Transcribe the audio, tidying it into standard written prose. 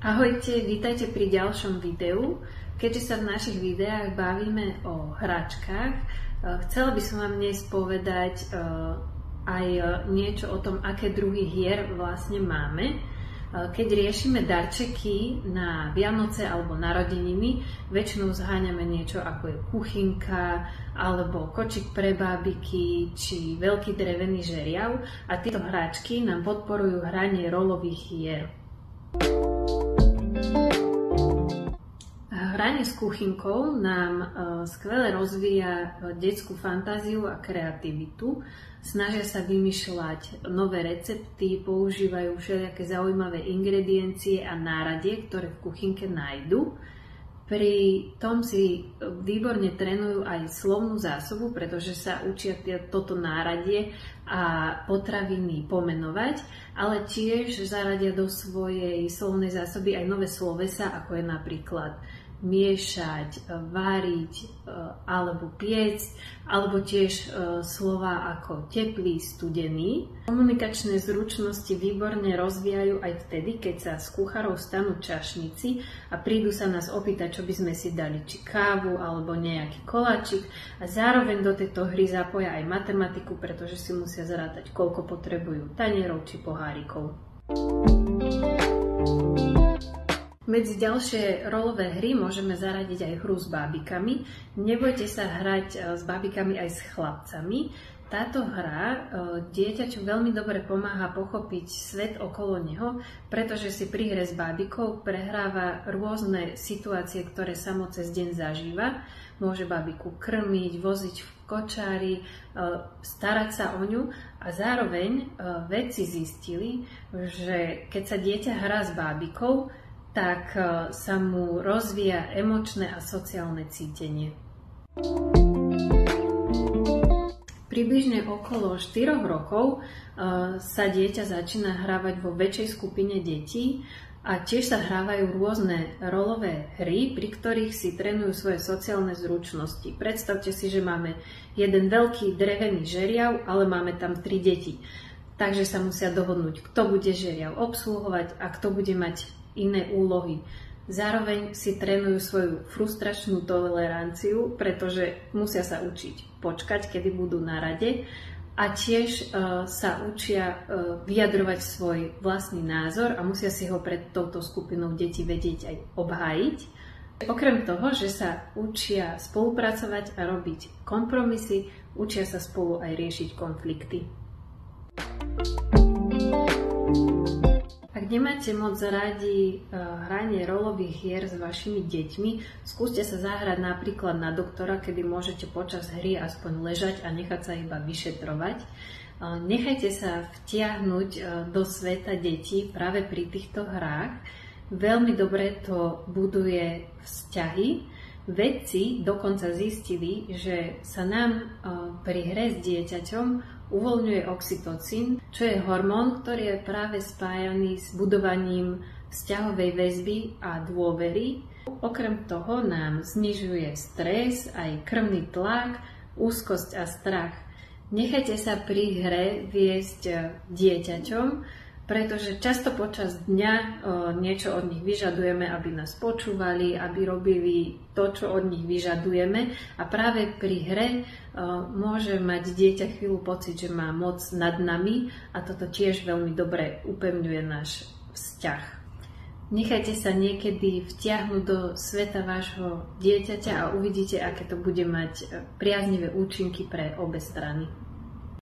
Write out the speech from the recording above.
Ahojte, vítajte pri ďalšom videu. Keďže sa v našich videách bavíme o hračkách, chcela by som vám dnes povedať aj niečo o tom, aké druhy hier vlastne máme. Keď riešime darčeky na Vianoce alebo narodeniny, väčšinou zháňame niečo ako je kuchynka, alebo kočík pre bábiky, či veľký drevený žeriav, a tieto hračky nám podporujú hranie rolových hier. Hranie s kuchynkou nám skvele rozvíja detskú fantáziu a kreativitu. Snažia sa vymýšľať nové recepty, používajú všelijaké zaujímavé ingrediencie a náradie, ktoré v kuchynke nájdu. Pri tom si výborne trénujú aj slovnú zásobu, pretože sa učia toto náradie a potraviny pomenovať, ale tiež zaradia do svojej slovnej zásoby aj nové slovesá, ako je napríklad miešať, váriť alebo piecť, alebo tiež slová ako teplý, studený. Komunikačné zručnosti výborne rozvíjajú aj vtedy, keď sa z kuchárov stanú čašníci a prídu sa nás opýtať, čo by sme si dali, či kávu alebo nejaký koláčik, a zároveň do tejto hry zapoja aj matematiku, pretože si musia zarátať, koľko potrebujú tanierov či pohárikov. Medzi ďalšie rolové hry môžeme zaradiť aj hru s bábikami. Nebojte sa hrať s bábikami aj s chlapcami. Táto hra dieťaťu veľmi dobre pomáha pochopiť svet okolo neho, pretože si pri hre s bábikou prehráva rôzne situácie, ktoré samo cez deň zažíva. Môže bábiku krmiť, voziť v kočári, starať sa o ňu, a zároveň vedci zistili, že keď sa dieťa hrá s bábikou, tak sa mu rozvíja emočné a sociálne cítenie. Približne okolo 4 rokov sa dieťa začína hrávať vo väčšej skupine detí a tiež sa hrávajú rôzne rolové hry, pri ktorých si trénujú svoje sociálne zručnosti. Predstavte si, že máme jeden veľký drevený žeriav, ale máme tam 3 deti. Takže sa musia dohodnúť, kto bude žeriav obsluhovať a kto bude mať iné úlohy. Zároveň si trénujú svoju frustračnú toleranciu, pretože musia sa učiť počkať, kedy budú na rade, a tiež sa učia vyjadrovať svoj vlastný názor a musia si ho pred touto skupinou detí vedieť aj obhájiť. Okrem toho, že sa učia spolupracovať a robiť kompromisy, učia sa spolu aj riešiť konflikty. Ak nemáte moc radi hranie rolových hier s vašimi deťmi, skúste sa zahrať napríklad na doktora, kedy môžete počas hry aspoň ležať a nechať sa iba vyšetrovať. Nechajte sa vtiahnuť do sveta detí práve pri týchto hrách. Veľmi dobre to buduje vzťahy. Vedci dokonca zistili, že sa nám pri hre s dieťaťom uvoľňuje oxytocín, čo je hormón, ktorý je práve spájaný s budovaním vzťahovej väzby a dôvery. Okrem toho nám znižuje stres, aj krvný tlak, úzkosť a strach. Nechajte sa pri hre viesť dieťaťom, pretože často počas dňa niečo od nich vyžadujeme, aby nás počúvali, aby robili to, čo od nich vyžadujeme, a práve pri hre môže mať dieťa chvíľu pocit, že má moc nad nami, a toto tiež veľmi dobre upevňuje náš vzťah. Nechajte sa niekedy vtiahnuť do sveta vášho dieťaťa a uvidíte, aké to bude mať priaznivé účinky pre obe strany.